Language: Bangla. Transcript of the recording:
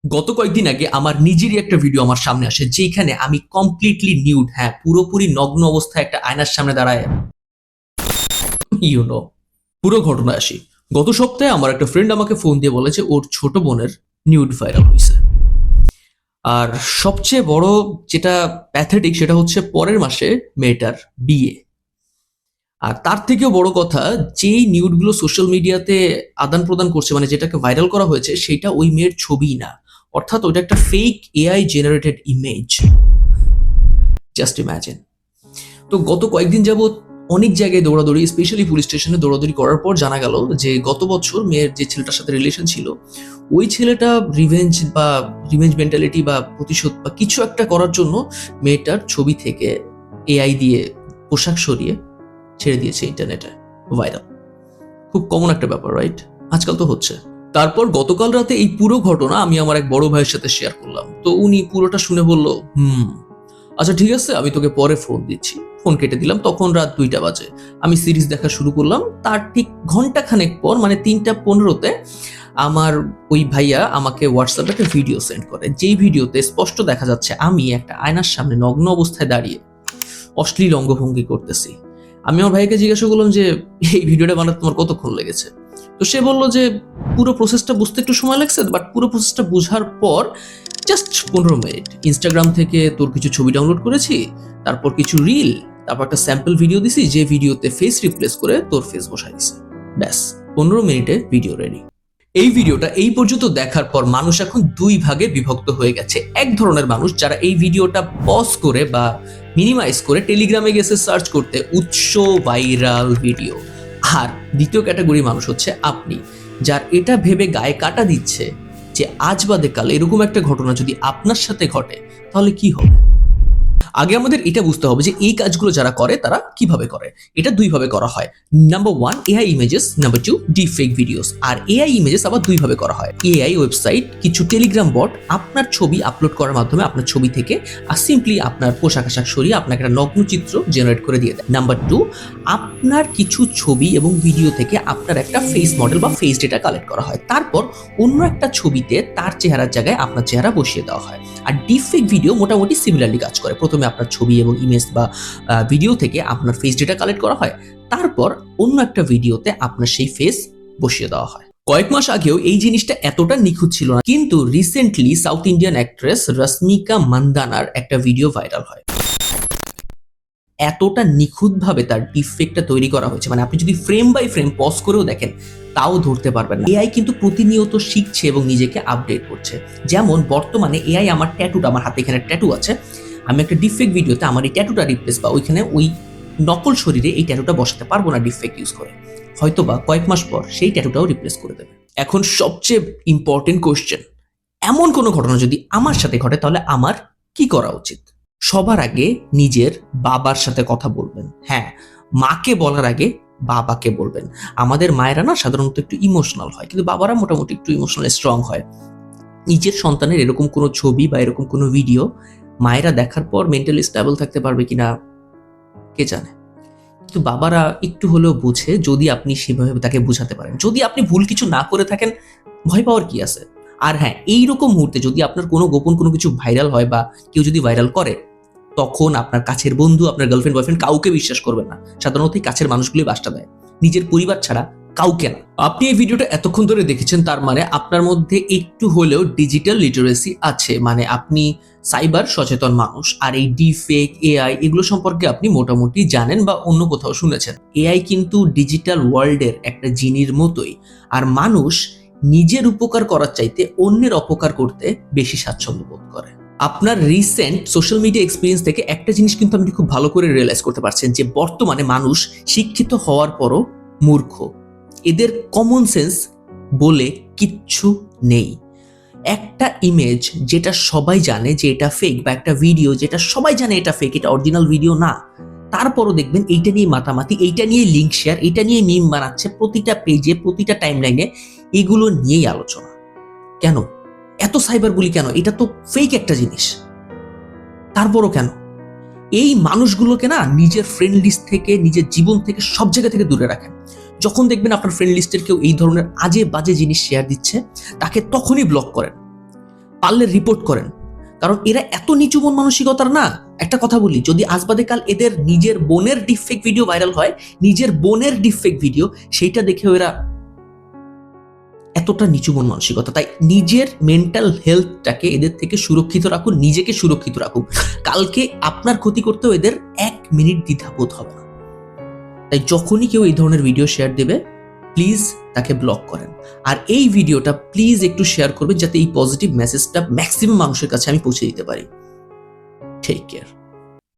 গত কয়েকদিন আগে আমার নিজেরই একটা ভিডিও আমার সামনে আসে যেখানে আমি কমপ্লিটলি নিউড, হ্যাঁ পুরোপুরি নগ্ন অবস্থায় একটা আয়নার সামনে দাঁড়ায় ইউনো পুরো ঘটনা আসি। গত সপ্তাহে আমার একটা ফ্রেন্ড আমাকে ফোন দিয়ে বলে যে ওর ছোট বোনের নিউড ভাইরাল হয়েছে। আর সবচেয়ে বড় যেটা প্যাথেটিক সেটা হচ্ছে পরের মাসে মেয়েটার বিয়ে। আর তার থেকেও বড় কথা, যেই নিউডগুলো সোশ্যাল মিডিয়াতে আদান প্রদান করছে, মানে যেটাকে ভাইরাল করা হয়েছে, সেটা ওই মেয়ের ছবি না, অর্থাৎ ওইটা একটা fake AI generated image. Just imagine. তো গত কয়েকদিন যাবত অনেক জায়গায় দৌড়াদৌড়ি, স্পেশালি পুলিশ স্টেশনে দৌড়াদৌড়ি করার পর জানা গেল যে গত বছর মেয়ের যে ছেলেটার সাথে রিলেশন ছিল, ওই ছেলেটা রিভেঞ্জ মেন্টালিটি বা প্রতিশোধ বা কিছু একটা করার জন্য মেয়েটার ছবি থেকে এআই দিয়ে পোশাক সরিয়ে ছেড়ে দিয়েছে ইন্টারনেটে। ভাইরাল, খুব কমন একটা ব্যাপার, রাইট? আজকাল তো হচ্ছে। তারপর গতকাল রাতে এই পুরো ঘটনা আমি আমার এক বড় ভাইয়ের সাথে শেয়ার করলাম। তো উনি পুরোটা শুনে বলল, আচ্ছা ঠিক আছে, আমি তোকে পরে ফোন দিচ্ছি। ফোন কেটে দিলাম। তখন রাত 2টা বাজে। আমি সিরিজ দেখা শুরু করলাম। তার ঠিক ঘন্টাখানেক পর, মানে 3টা 15-তে, আমার ওই ভাইয়া আমাকে হোয়াটসঅ্যাপে একটা ভিডিও সেন্ড করে, যেই ভিডিওতে স্পষ্ট দেখা যাচ্ছে আমি একটা আয়নার সামনে নগ্ন অবস্থায় দাঁড়িয়ে অশ্লীল অঙ্গভঙ্গি করতেছি। আমি আমার ভাইকে জিজ্ঞাসা করলাম যে এই ভিডিওটা বানাতে তোমার কতক্ষণ লেগেছে? তো সে বললো যে পুরো প্রসেসটা বুঝতে একটু সময় লাগছে, বাট পুরো প্রসেসটা বোঝার পর জাস্ট 15 মিনিট। ইনস্টাগ্রাম থেকে তোর কিছু ছবি ডাউনলোড করেছি, তারপর কিছু রিল, তারপর একটা স্যাম্পল ভিডিও দিছি, যে ভিডিওতে ফেস রিপ্লেস করে তোর ফেস বসাই দিছে। ব্যাস, 15 মিনিটে ভিডিও রেডি। এই ভিডিওটা এই পর্যন্ত দেখার পর মানুষ এখন 2 ভাগে বিভক্ত হয়ে গেছে। এক ধরনের মানুষ যারা এই ভিডিওটা পজ করে বা মিনিমাইজ করে টেলিগ্রামে গেছে সার্চ করতে উৎস ভাইরাল ভিডিও। আর দ্বিতীয় ক্যাটাগরি মানুষ হচ্ছে আপনি, যার এটা ভেবে গায়ে কাটা দিচ্ছে যে আজ বাদে কাল এরকম একটা ঘটনা যদি আপনার সাথে ঘটে তাহলে কি হবে। আগে আমাদের এটা বুঝতে হবে যে এই কাজগুলো যারা করে তারা কিভাবে করে। এটা 2 ভাবে করা হয়। Number 1 AI images, number 2 deepfake videos. আর এআই ইমেজেস আবার 2 ভাবে করা হয়। এআই ওয়েবসাইট, কিছু টেলিগ্রাম বট আপনার ছবি আপলোড করার মাধ্যমে আপনার ছবি থেকে আর সিম্পলি আপনার পোশাক আশাক সরিয়ে আপনাকে একটা নগ্ন চিত্র জেনারেট করে দিয়ে দেয়। নাম্বার 2 আপনার কিছু ছবি এবং ভিডিও থেকে আপনার একটা ফেস মডেল বা ফেস ডেটা কালেক্ট করা হয়, তারপর অন্য একটা ছবিতে তার চেহারার জায়গায় আপনার চেহারা বসিয়ে দেওয়া হয়। আর ডিপফেক ভিডিও মোটামুটি সিমিলারলি কাজ করে। প্রথমে আপনার ছবি এবং ইমেজ বা ভিডিও থেকে আপনার ফেস ডেটা কালেক্ট করা হয়, তারপর অন্য একটা ভিডিওতে আপনার সেই ফেস বসিয়ে দেওয়া হয়। কয়েক মাস আগেও এই জিনিসটা এতটা নিখুঁত ছিল না, কিন্তু recently South Indian actress Rashmika মান্দানার একটা ভিডিও ভাইরাল হয়। এতটা নিখুঁতভাবে তার ডিপফেকটা তৈরি করা হয়েছে, মানে আপনি যদি ফ্রেম বাই ফ্রেম পজ করেও দেখেন তাও ধরতে পারবেন না। এআই কিন্তু প্রতিনিয়ত শিখছে এবং নিজেকে আপডেট করছে। যেমন বর্তমানে এআই আমার ট্যাটুটা, আমার হাতে এখানে ট্যাটু আছে, আমি একটা ডিপফেক ভিডিওতে আমার এই ট্যাটুটা রিপ্লেস বা ওইখানে ওই নকল শরীরে এই ট্যাটুটা বসাতে পারবো না ডিপফেক ইউজ করে। হয়তোবা কয়েক মাস পর সেই ট্যাটুটাও রিপ্লেস করে দেবে। এখন সবচেয়ে ইম্পর্টেন্ট কোশ্চেন, এমন কোনো ঘটনা যদি আমার সাথে ঘটে তাহলে আমার কি করা উচিত? সবার আগে নিজের বাবার সাথে কথা বলবেন। হ্যাঁ, মাকে বলার আগে বাবাকে বলবেন। আমাদের মায়েরা না সাধারণত একটু ইমোশনাল হয়, কিন্তু বাবারা মোটামুটি একটু ইমোশনাল স্ট্রং হয়। নিজের সন্তানের এরকম কোনো ছবি বা এরকম কোনো ভিডিও মায়েরা দেখার পর মেন্টালি স্টেবল থাকতে পারবে কিনা কে জানে। কিন্তু বাবারা একটু হলেও বুঝে যদি আপনি সেভাবে তাকে বুঝাতে পারেন। যদি আপনি ভুল কিছু না করে থাকেন, ভয় পাওয়ার কি আছে? আর হ্যাঁ, এইরকম মুহূর্তে যদি আপনার কোনো গোপন কোনো কিছু ভাইরাল হয় বা কেউ যদি ভাইরাল করে, তখন আপনার কাছের বন্ধু, আপনার গার্লফ্রেন্ড, বয়ফ্রেন্ড কাউকে বিশ্বাস করবেন না। সাধারণত কাছের মানুষগুলি বাসটা দেয়, নিজের পরিবার ছাড়া কাউকে না। আপনি এই ভিডিওটা এতক্ষণ ধরে দেখেছেন, তার মানে আপনার মধ্যে একটু হলেও ডিজিটাল লিটারেসি আছে, মানে আপনি সাইবার সচেতন মানুষ। আর এই ডিপফেক, এআই এগুলো সম্পর্কে আপনি মোটামুটি জানেন বা অন্য কোথাও শুনেছেন। এআই কিন্তু ডিজিটাল ওয়ার্ল্ডের একটা জিনির মতোই, আর মানুষ নিজের উপকার করার চাইতে অন্যের অপকার করতে বেশি স্বাচ্ছন্দ্য বোধ করে। আপনার রিসেন্ট সোশ্যাল মিডিয়া এক্সপিরিয়েন্স থেকে একটা জিনিস কিন্তু আপনি খুব ভালো করে রিয়েলাইজ করতে পারছেন যে বর্তমানে মানুষ শিক্ষিত হওয়ার পরও মূর্খ। এদের কমন সেন্স বলে কিচ্ছু নেই। একটা ইমেজ যেটা সবাই জানে যে এটা ফেক, বা একটা ভিডিও যেটা সবাই জানে এটা ফেক, এটা অরিজিনাল ভিডিও না, তারপরও দেখবেন এইটা নিয়ে মাতামাতি, এইটা নিয়ে লিঙ্ক শেয়ার, এটা নিয়ে মিম বানাচ্ছে, প্রতিটা পেজে, প্রতিটা টাইমলাইনে এগুলো নিয়েই আলোচনা। কেন এত সাইবার বুলি? কেন? এটা তো ফেক একটা জিনিস। তারপরও কেন? এই মানুষগুলোকে না নিজের ফ্রেন্ড লিস্ট থেকে, নিজের জীবন থেকে, সব জায়গা থেকে দূরে রাখেন। যখন দেখবেন আপনার ফ্রেন্ড লিস্টের কেউ এই ধরনের আজে বাজে জিনিস শেয়ার দিচ্ছে, তাকে তখনই ব্লক করেন। পারলে রিপোর্ট করেন, কারণ এরা এত নিচু মন মানসিকতার না। একটা কথা বলি, যদি আজ বাদে কাল এদের নিজের বোনের ডিপফেক ভিডিও ভাইরাল হয়, নিজের বোনের ডিপফেক ভিডিও, সেইটা দেখে এরা এতটা নিচু মন মানসিকতা। তাই নিজের মেন্টাল হেলথটাকে এদের থেকে সুরক্ষিত রাখুন, নিজেকে সুরক্ষিত রাখুন। কালকে আপনার ক্ষতি করতেও এদের 1 মিনিট দ্বিধাবোধ হবে না। তাই যখনই কেউ এই ধরনের ভিডিও শেয়ার দেবে, প্লিজ তাকে ব্লক করেন। আর এই ভিডিওটা প্লিজ একটু শেয়ার করবেন, যাতে এই পজিটিভ মেসেজটা ম্যাক্সিমাম মানুষের কাছে আমি পৌঁছে দিতে পারি। Take care.